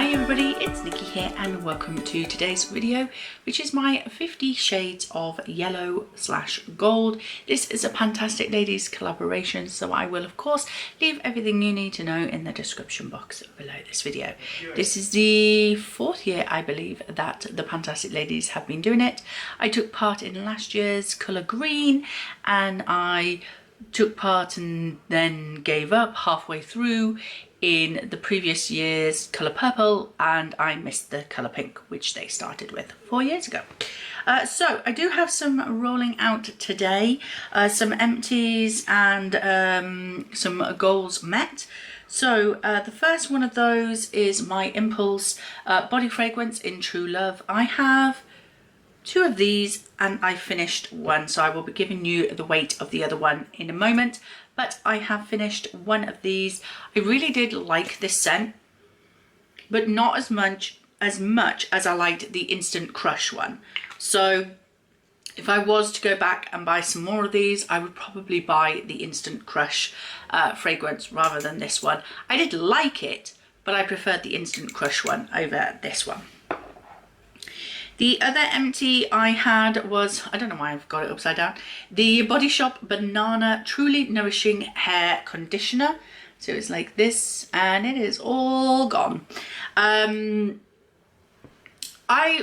Hi everybody, it's Nikki here and welcome to today's video, which is my 50 shades of yellow / gold. This is a Fantastic Ladies collaboration, so I will of course leave everything you need to know in the description box below this video. This is the 4th year, I believe, that the Fantastic Ladies have been doing it. I took part in last year's colour green and I took part and then gave up halfway through in the previous year's colour purple, and I missed the colour pink, which they started with 4 years ago. So I do have some rolling out today, some empties and some goals met. So the first one of those is my Impulse body fragrance in True Love. I have 2 of these and I finished one, so I will be giving you the weight of the other one in a moment, but I have finished one of these. I really did like this scent, but not as much as I liked the Instant Crush one. So if I was to go back and buy some more of these, I would probably buy the Instant Crush fragrance rather than this one. I did like it, but I preferred the Instant Crush one over this one. The other empty I had was, I don't know why I've got it upside down, the Body Shop Banana Truly Nourishing Hair Conditioner. So it's like this and it is all gone. I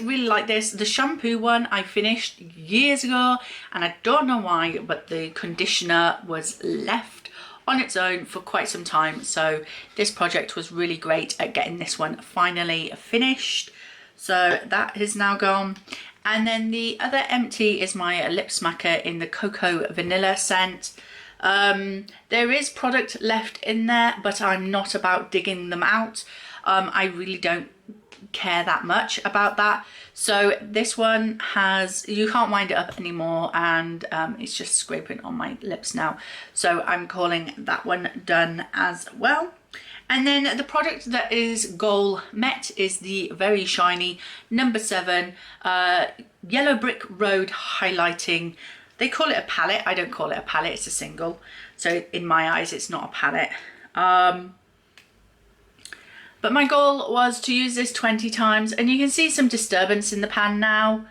really like this. The shampoo one I finished years ago and I don't know why, but the conditioner was left on its own for quite some time. So this project was really great at getting this one finally finished. So that is now gone. And then the other empty is my lip smacker in the Cocoa Vanilla scent. There is product left in there, but I'm not about digging them out. I really don't care that much about that. So this one has, you can't wind it up anymore, and it's just scraping on my lips now. So I'm calling that one done as well. And then the product that is goal met is the very shiny number 7 Yellow Brick Road Highlighting. They call it a palette. I don't call it a palette, it's a single. So in my eyes, it's not a palette. But my goal was to use this 20 times, and you can see some disturbance in the pan now.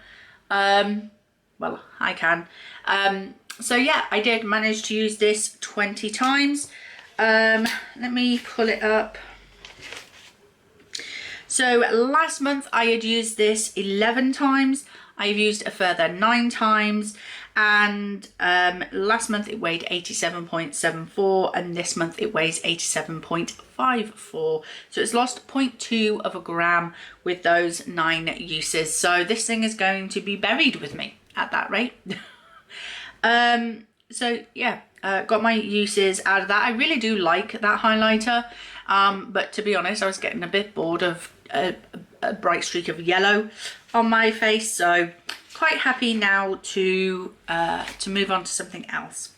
Well, I can. So yeah, I did manage to use this 20 times. Let me pull it up. So last month I had used this 11 times. I've used a further 9 times, and last month it weighed 87.74 and this month it weighs 87.54. So it's lost 0.2 of a gram with those 9 uses. So this thing is going to be buried with me at that rate. So yeah, got my uses out of that. I really do like that highlighter, but to be honest, I was getting a bit bored of a bright streak of yellow on my face, so quite happy now to move on to something else.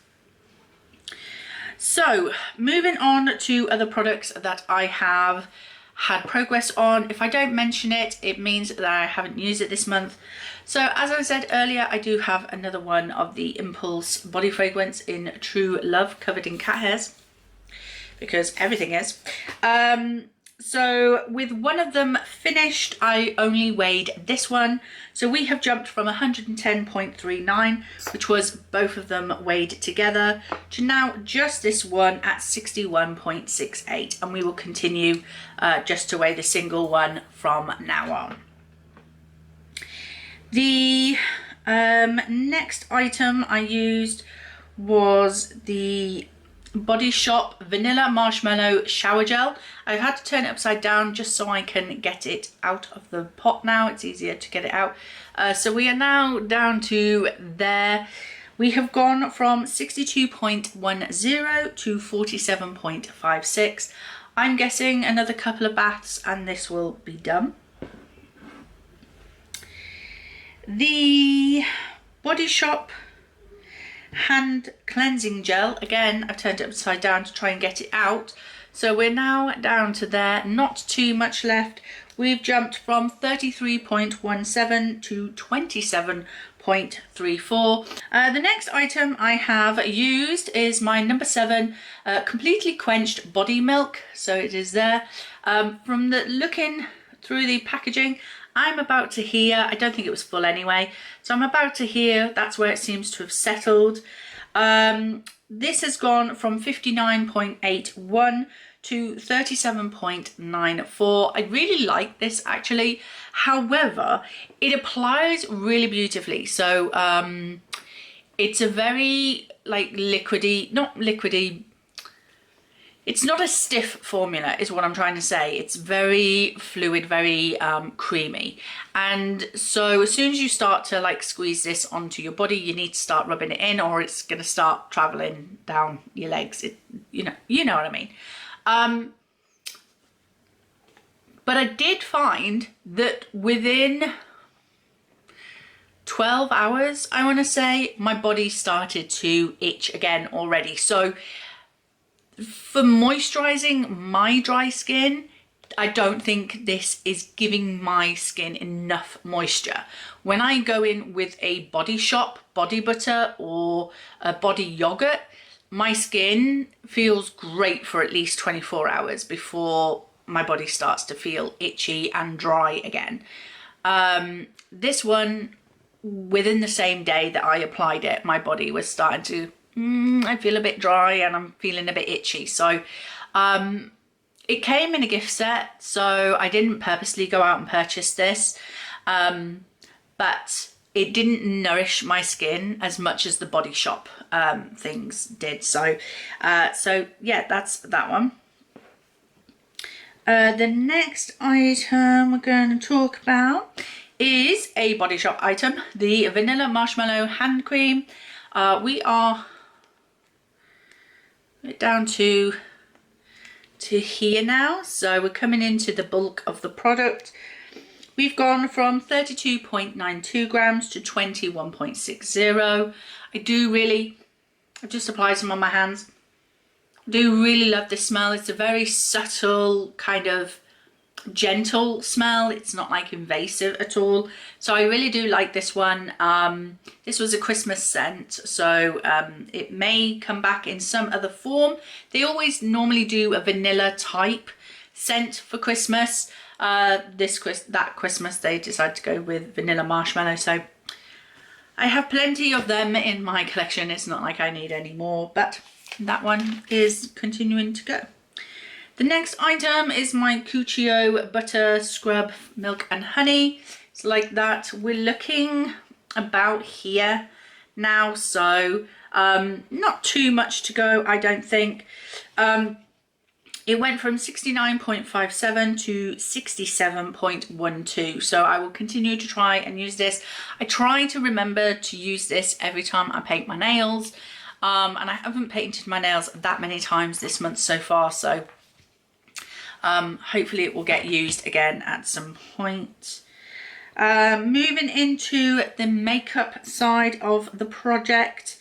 So moving on to other products that I have had progress on. If I don't mention it, it means that I haven't used it this month. So as I said earlier, I do have another one of the Impulse body fragrance in True Love, covered in cat hairs, because everything is. So with one of them finished, I only weighed this one. So we have jumped from 110.39, which was both of them weighed together, to now just this one at 61.68. And we will continue just to weigh the single one from now on. The next item I used was the Body Shop Vanilla Marshmallow Shower Gel. I've had to turn it upside down just so I can get it out of the pot now. It's easier to get it out. So we are now down to there. We have gone from 62.10 to 47.56. I'm guessing another couple of baths and this will be done. The Body Shop hand cleansing gel, again I've turned it upside down to try and get it out, so we're now down to there, not too much left. We've jumped from 33.17 to 27.05, 0.34. The next item I have used is my number 7 completely quenched body milk. So it is there. From the looking through the packaging, I'm about to hear, I don't think it was full anyway, so I'm about to hear that's where it seems to have settled. This has gone from 59.81 to 37.94. I really like this actually. However, it applies really beautifully. So it's a very like liquidy, not liquidy, it's not a stiff formula is what I'm trying to say. It's very fluid, very creamy. And so as soon as you start to like squeeze this onto your body, you need to start rubbing it in or it's going to start traveling down your legs. You know what I mean. But I did find that within 12 hours, I want to say, my body started to itch again already. So for moisturizing my dry skin, I don't think this is giving my skin enough moisture. When I go in with a Body Shop body butter or a body yogurt, my skin feels great for at least 24 hours before my body starts to feel itchy and dry again. This one, within the same day that I applied it, my body was starting to I feel a bit dry and I'm feeling a bit itchy. So it came in a gift set, so I didn't purposely go out and purchase this, but it didn't nourish my skin as much as the Body Shop things did. So yeah, that's that one. The next item we're going to talk about is a Body Shop item, the Vanilla Marshmallow Hand Cream. We are down to here now, so we're coming into the bulk of the product. We've gone from 32.92 grams to 21.60. I've just applied some on my hands. I do really love this smell. It's a very subtle kind of gentle smell. It's not like invasive at all. So I really do like this one. This was a Christmas scent, so it may come back in some other form. They always normally do a vanilla type scent for Christmas. That Christmas they decided to go with vanilla marshmallow, so I have plenty of them in my collection. It's not like I need any more, but that one is continuing to go. The next item is my Cuccio Butter Scrub Milk and Honey. It's like that. We're looking about here now, so not too much to go, I don't think. It went from 69.57 to 67.12, so I will continue to try and use this. I try to remember to use this every time I paint my nails, and I haven't painted my nails that many times this month so far, so hopefully it will get used again at some point. Moving into the makeup side of the project,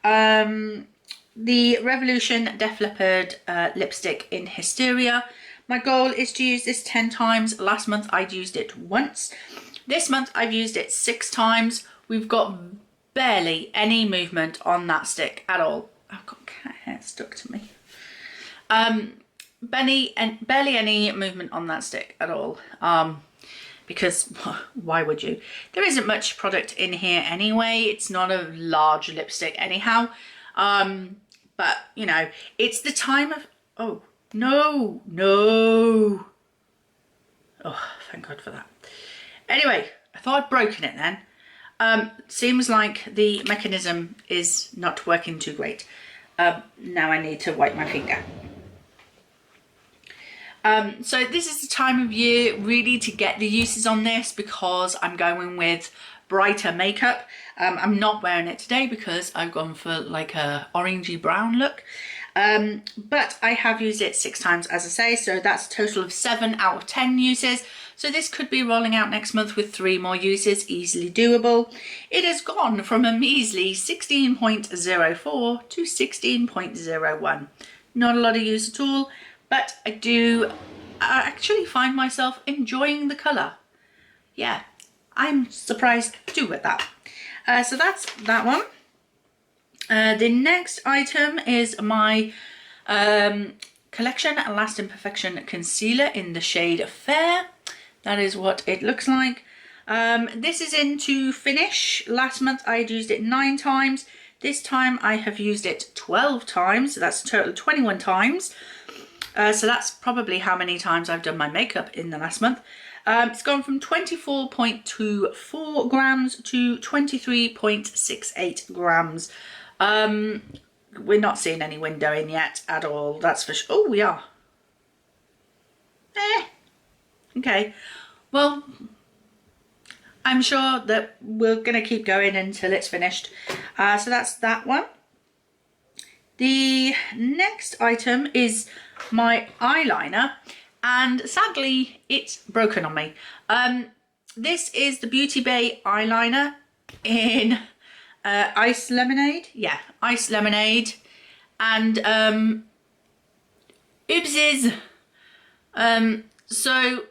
the Revolution Def Leppard lipstick in Hysteria. My goal is to use this 10 times. Last month I'd used it once. This month I've used it 6 times. We've got barely any movement on that stick at all. I've got cat hair stuck to me. Barely any movement on that stick at all, because why would you? There isn't much product in here anyway. It's not a large lipstick anyhow, but you know, it's the time of, oh no, oh thank God for that. Anyway, I thought I'd broken it then. Seems like the mechanism is not working too great. Now I need to wipe my finger. So this is the time of year really to get the uses on this, because I'm going with brighter makeup. I'm not wearing it today because I've gone for like a orangey brown look. But I have used it 6 times, as I say, so that's a total of 7 out of 10 uses. So this could be rolling out next month with 3 more uses, easily doable. It has gone from a measly 16.04 to 16.01. Not a lot of use at all, but I do actually find myself enjoying the colour. Yeah, I'm surprised too with that. So that's that one. The next item is my Collection Lasting Perfection Concealer in the shade Fair. That is what it looks like. This is into Finish. Last month I had used it 9 times. This time I have used it 12 times. So that's a total of 21 times. So that's probably how many times I've done my makeup in the last month. It's gone from 24.24 grams to 23.68 grams. We're not seeing any windowing yet at all, that's for sure. Oh, we are. Okay. Well, I'm sure that we're going to keep going until it's finished. So that's that one. The next item is my eyeliner, and sadly it's broken on me. This is the Beauty Bay eyeliner in Ice Lemonade. Yeah, Ice Lemonade. And oopsies. So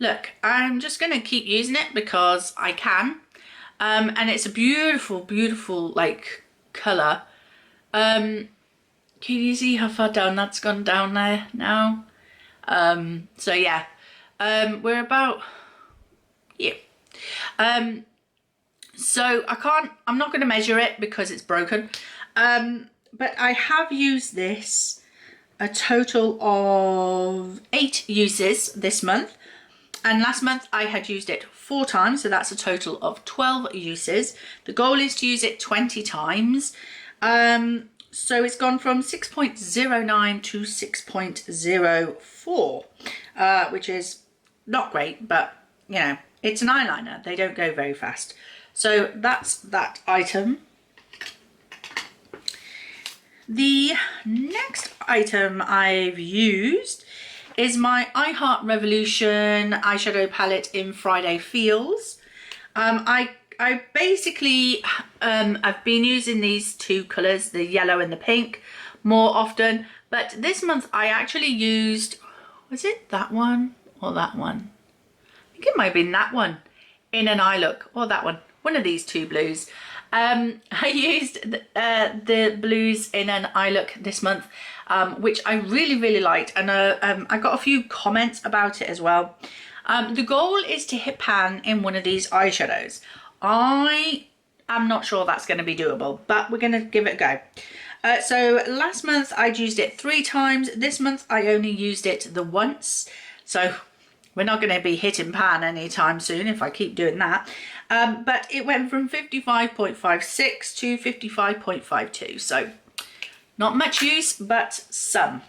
look, I'm just going to keep using it because I can. And it's a beautiful, beautiful like colour. Can you see how far down that's gone down there now? So yeah, we're about here. So I'm not going to measure it because it's broken. But I have used this a total of 8 uses this month. And last month I had used it 4 times, so that's a total of 12 uses. The goal is to use it 20 times. So it's gone from 6.09 to 6.04, which is not great, but you know, it's an eyeliner. They don't go very fast. So that's that item. The next item I've used is my I Heart Revolution eyeshadow palette in Friday Feels. I basically, I've been using these 2 colours, the yellow and the pink, more often. But this month I actually used, was it that one or that one? I think it might have been that one in an eye look, or that one. One of these 2 blues. I used the blues in an eye look this month, which I really, really liked. And I got a few comments about it as well. The goal is to hit pan in one of these eyeshadows. I am not sure that's going to be doable, but we're going to give it a go. So last month I'd used it 3 times. This month I only used it the once. So we're not going to be hitting pan anytime soon if I keep doing that. But it went from 55.56 to 55.52. So not much use, but some.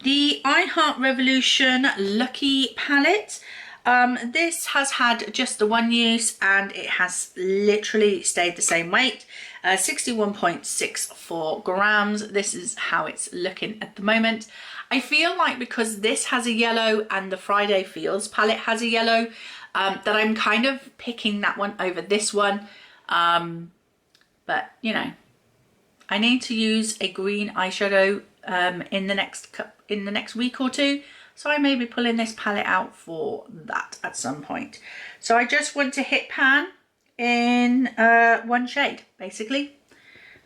The I Heart Revolution Lucky palette. This has had just the 1 use and it has literally stayed the same weight. 61.64 grams. This is how it's looking at the moment. I feel like because this has a yellow and the Friday Feels palette has a yellow, that I'm kind of picking that one over this one. But you know, I need to use a green eyeshadow in the next week or 2. So I may be pulling this palette out for that at some point. So I just want to hit pan in 1 shade, basically.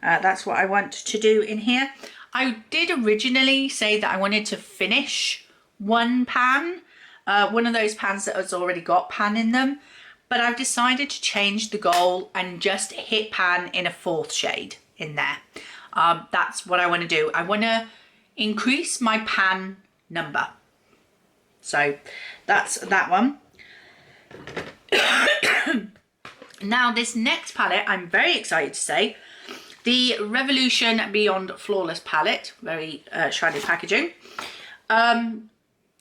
That's what I want to do in here. I did originally say that I wanted to finish 1 pan, one of those pans that has already got pan in them. But I've decided to change the goal and just hit pan in a 4th shade in there. That's what I want to do. I want to increase my pan number. So that's that one. Now this next palette, I'm very excited to say, the Revolution Beyond Flawless palette, very shiny packaging.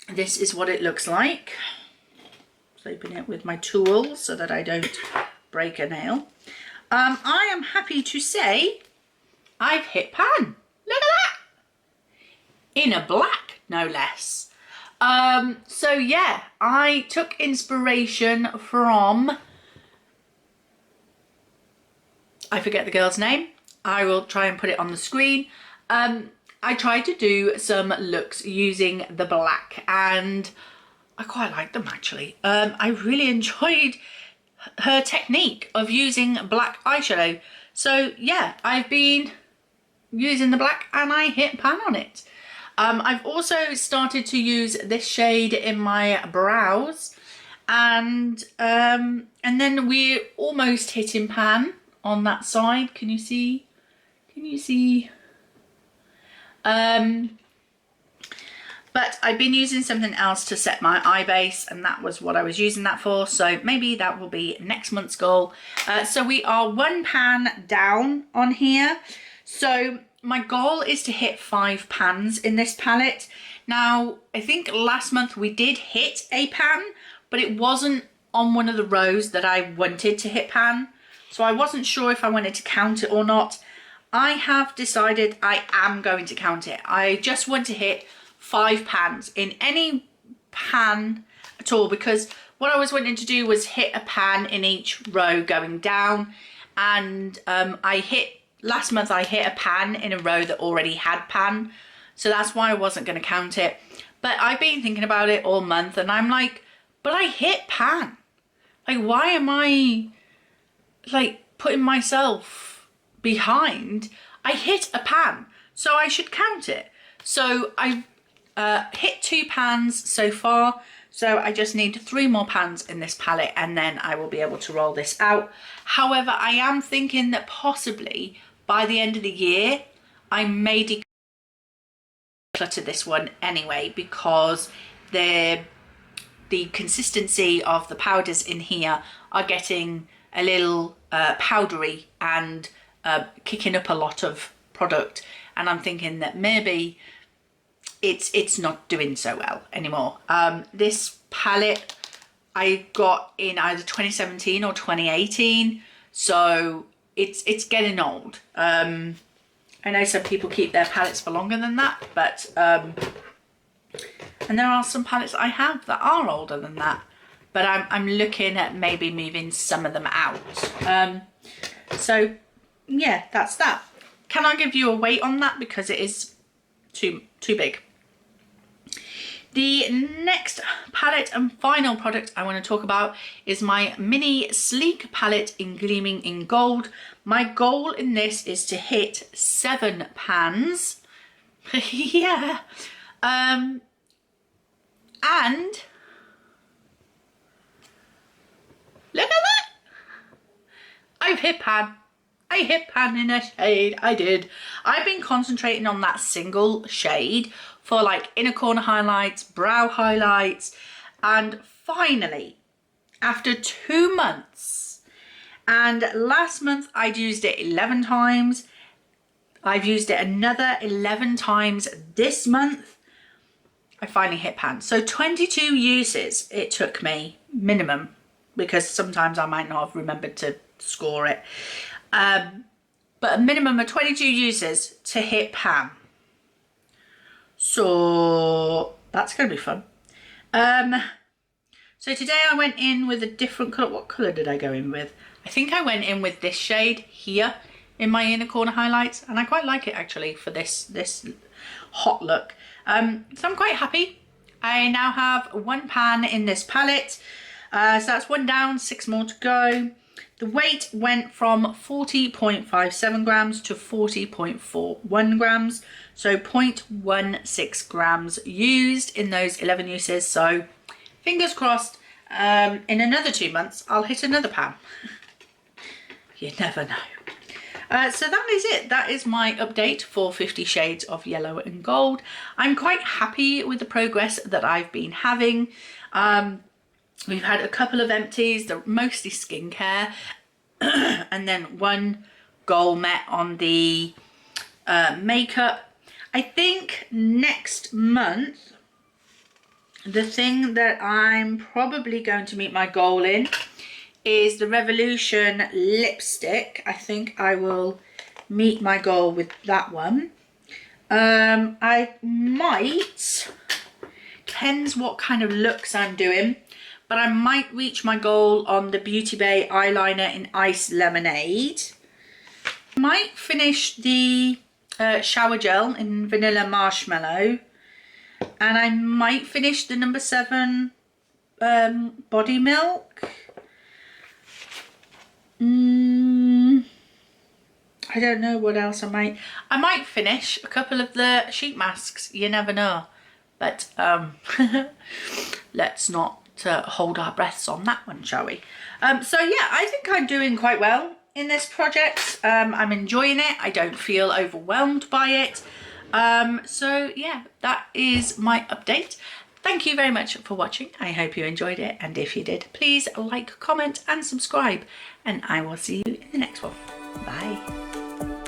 This is what it looks like. Let's open it with my tools so that I don't break a nail. I am happy to say I've hit pan. Look at that. In a black, no less. So yeah, I took inspiration from, I forget the girl's name. I will try and put it on the screen. I tried to do some looks using the black and I quite like them actually. I really enjoyed her technique of using black eyeshadow. So yeah, I've been using the black and I hit pan on it. I've also started to use this shade in my brows, and then we're almost hitting pan on that side. Can you see? Can you see? But I've been using something else to set my eye base, and that was what I was using that for. So maybe that will be next month's goal. So we are 1 pan down on here. So my goal is to hit 5 pans in this palette. Now, I think last month we did hit a pan, but it wasn't on one of the rows that I wanted to hit pan. So I wasn't sure if I wanted to count it or not. I have decided I am going to count it. I just want to hit 5 pans in any pan at all, because what I was wanting to do was hit a pan in each row going down, and last month I hit a pan in a row that already had pan, so that's why I wasn't going to count it. But I've been thinking about it all month, and I'm like, but I hit pan. Like, why am I like putting myself behind? I hit a pan, so I should count it. So I've hit 2 pans so far, so I just need 3 more pans in this palette, and then I will be able to roll this out. However, I am thinking that possibly by the end of the year I may declutter this one anyway, because the consistency of the powders in here are getting a little powdery and kicking up a lot of product, and I'm thinking that maybe it's not doing so well anymore. This palette I got in either 2017 or 2018, so it's getting old. I know some people keep their palettes for longer than that, but and there are some palettes I have that are older than that, but I'm looking at maybe moving some of them out. So yeah, that's that. Can I give you a weight on that, because it is too big? The next palette and final product I want to talk about is my mini sleek palette in Gleaming in Gold. My goal in this is to hit 7 pans. Yeah. And look at that. I've hit pan. I hit pan in a shade. I did. I've been concentrating on that single shade for like inner corner highlights, brow highlights, and finally, after 2 months, and last month I'd used it 11 times, I've used it another 11 times this month, I finally hit pan. So 22 uses it took me minimum, because sometimes I might not have remembered to score it. But a minimum of 22 uses to hit pan. So that's going to be fun. So today I went in with a different colour. What colour did I go in with? I think I went in with this shade here in my inner corner highlights, and I quite like it actually for this hot look. So I'm quite happy. I now have 1 pan in this palette. So that's 1 down, 6 more to go. The weight went from 40.57 grams to 40.41 grams. So 0.16 grams used in those 11 uses. So fingers crossed, in another 2 months, I'll hit another pan. You never know. So that is it. That is my update for 50 Shades of Yellow and Gold. I'm quite happy with the progress that I've been having. We've had a couple of empties, they're mostly skincare, and then 1 goal met on the makeup. I think next month, the thing that I'm probably going to meet my goal in is the Revolution lipstick. I think I will meet my goal with that one. I might, depends what kind of looks I'm doing, but I might reach my goal on the Beauty Bay eyeliner in Ice Lemonade. Might finish the shower gel in Vanilla Marshmallow, and I might finish the number 7 Body Milk. I don't know what else I might finish a couple of the sheet masks, you never know, but let's not hold our breaths on that one, shall we? So yeah, I think I'm doing quite well in this project. I'm enjoying it. I don't feel overwhelmed by it. So yeah, that is my update. Thank you very much for watching. I hope you enjoyed it, and if you did, please like, comment and subscribe, and I will see you in the next one. Bye.